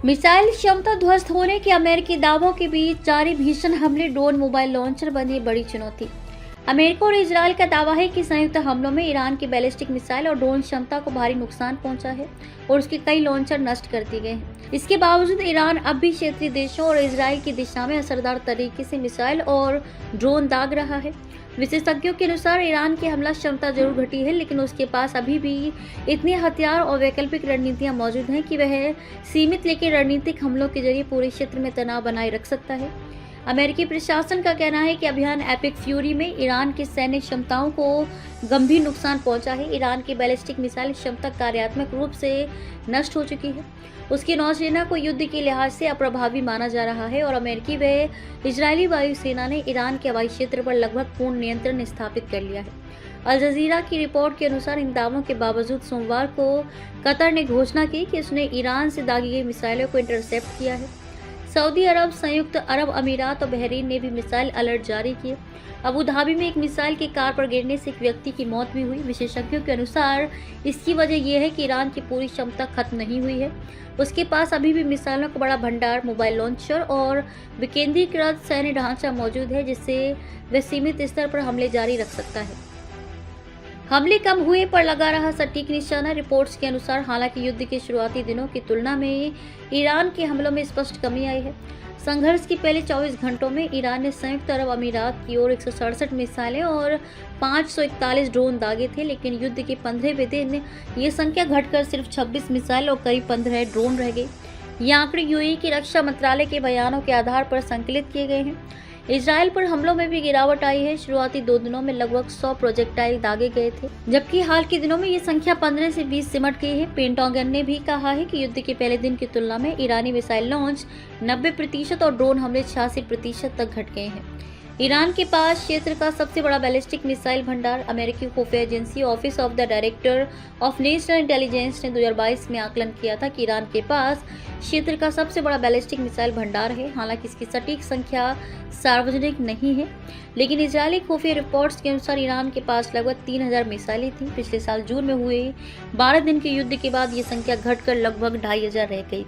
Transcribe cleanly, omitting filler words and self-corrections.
Missile क्षमता ध्वस्त होने के अमेरिकी दावों के बीच जारी भीषण हमले, ड्रोन, मोबाइल लॉन्चर बनी बड़ी चुनौती। अमेरिका और इजरायल का दावा है कि संयुक्त हमलों में ईरान की बैलिस्टिक मिसाइल और ड्रोन क्षमता को भारी नुकसान पहुंचा है और उसके कई लॉन्चर नष्ट कर दिए गए हैं। इसके बावजूद ईरान अब भी क्षेत्रीय देशों और इजरायल की दिशा में असरदार तरीके से मिसाइल और ड्रोन दाग रहा है। विशेषज्ञों के अनुसार ईरान की हमला क्षमता जरूर घटी है, लेकिन उसके पास अभी भी इतने हथियार और वैकल्पिक रणनीतियां मौजूद हैं कि वह सीमित लेकिन रणनीतिक हमलों के जरिए पूरे क्षेत्र में तनाव बनाए रख सकता है। अमेरिकी प्रशासन का कहना है कि अभियान एपिक फ्यूरी में ईरान की सैन्य क्षमताओं को गंभीर नुकसान पहुंचा है। ईरान की बैलिस्टिक मिसाइल क्षमता कार्यात्मक रूप से नष्ट हो चुकी है। उसकी नौसेना को युद्ध के लिहाज से अप्रभावी माना जा रहा है और अमेरिकी व इजरायली वायुसेना ने ईरान के हवाई क्षेत्र पर लगभग पूर्ण नियंत्रण स्थापित कर लिया है। अल जजीरा की रिपोर्ट के अनुसार इन दावों के बावजूद सोमवार को कतर ने घोषणा की कि उसने ईरान से दागी गई मिसाइलों को इंटरसेप्ट किया है। सऊदी अरब, संयुक्त अरब अमीरात और बहरीन ने भी मिसाइल अलर्ट जारी किए। अबू धाबी में एक मिसाइल की कार पर गिरने से एक व्यक्ति की मौत भी हुई। विशेषज्ञों के अनुसार इसकी वजह यह है कि ईरान की पूरी क्षमता खत्म नहीं हुई है। उसके पास अभी भी मिसाइलों का बड़ा भंडार, मोबाइल लॉन्चर और विकेंद्रीकृत सैन्य ढांचा मौजूद है, जिससे वह सीमित स्तर पर हमले जारी रख सकता है। हमले कम हुए पर लगा रहा सटीक निशाना। रिपोर्ट्स के अनुसार हालांकि युद्ध के शुरुआती दिनों की तुलना में ईरान के हमलों में स्पष्ट कमी आई है। संघर्ष के पहले 24 घंटों में ईरान ने संयुक्त अरब अमीरात की ओर 167 मिसाइलें और 541 ड्रोन दागे थे, लेकिन युद्ध के 15वें दिन ये संख्या घटकर सिर्फ 26 मिसाइल और करीब 15 ड्रोन रह गई। ये आंकड़े यूएई के रक्षा मंत्रालय के बयानों के आधार पर संकलित किए गए हैं। इजरायल पर हमलों में भी गिरावट आई है। शुरुआती 2 दिनों में लगभग 100 प्रोजेक्टाइल दागे गए थे, जबकि हाल के दिनों में ये संख्या 15 से 20 सिमट गई है। पेंटागन ने भी कहा है कि युद्ध के पहले दिन की तुलना में ईरानी मिसाइल लॉन्च 90% और ड्रोन हमले 86% तक घट गए हैं। ईरान के पास क्षेत्र का सबसे बड़ा बैलिस्टिक मिसाइल भंडार। अमेरिकी खुफिया agency office of the director of national intelligence ने 2022 में आकलन किया था कि ईरान के पास क्षेत्र का सबसे बड़ा बैलिस्टिक मिसाइल भंडार है। हालांकि इसकी सटीक संख्या सार्वजनिक नहीं है, लेकिन इजरायली खुफिया रिपोर्ट्स के अनुसार ईरान के पास लगभग 3000 मिसाइलें थीं। पिछले साल जून में हुए 12 दिन के युद्ध के बाद ये संख्या घटकर लगभग 2500 रह गई थी।